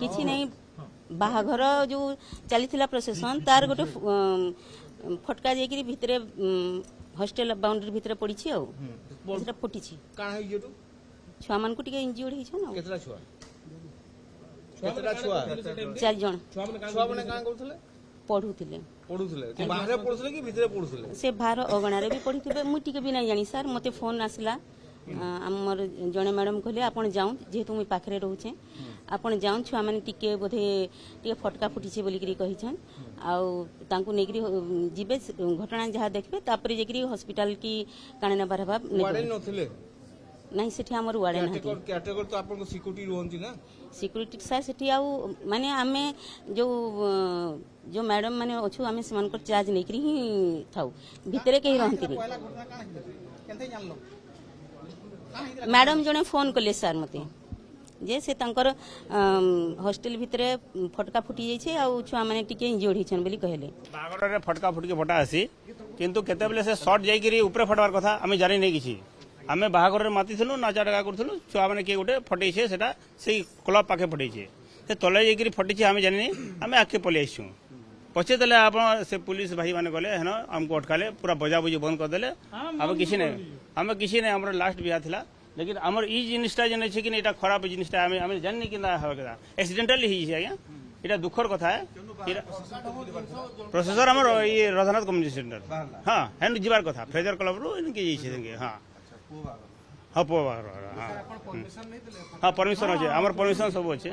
किसी नहीं बाहाघर जो चली प्रोसेसन तार गोटे फटका जाकि भितर हॉस्टेल बाउंड्री भितर पड़ी फुटी छुआ मान को इंजुर्ड हो 4 जन पढ़ुले से बाहर अगणार भी पढ़ी मुझे भी नहीं जानी सर मत फोन आसला आमर जड़े मैडम कहले आप जाऊँ जेहेतु मुझे पाखे रोचे आप जाऊँ छुआ मैंने टिके बोधे टे फटका फुटी बोलिकी कहीछन आउ नेकरी जीवे घटना जहाँ देखबे तापर जेकरी हॉस्पिटल की काणे नबार हवा नहीं सेठी हमर वार्डन कैटेगरी तो आपन सिक्योरिटी रहंती ना सिक्योरिटी सर सेठी आउ माने आमे जो मैडम माने अछु आमे समान को चार्ज नेकरी ही थाउ भितरे के ही रहंती मैडम जने फोन कले सर मते जे से तांकर हॉस्टेल भितरे फटका फुटी जाई छे आ छुआ माने टिके इंजर्ड हिछन बोली कहले बागड़ रे फटका फुटके फटा आसी किंतु केते बेले से शॉट जाई करी ऊपर फटवार कथा आमे जानि नै किछि आमे बाहागर माती थिलु नाचा डाका करथिलु छुआ माने के गोटे फटै छे सेटा सेई क्लब पाखे फटै छे से तले जाई करी फटै छे आमे जानि आमे आके पले आइछु पछे तले आपण से पुलिस भाई माने गले हन हमको अटकाले पूरा बजा बुजी बंद कर देले आमे किछि नै हमर लास्ट बियाह थिला लेकिन हमर ई जिनिसटा जने छे कि एटा खराब जिनिसटा आमे जानि किना होगा एक्सीडेंटली ही छे आज्ञा एटा दुखर कथा है प्रोसेसर हमर ये रघुनाथ कम्युनिटी सेंटर हां हेन जीवार कथा फ्रेजर क्लब रो इनके जे छे हां हाँ पुआ हाँ परमिशन अच्छे आमर परमिशन सब अच्छे।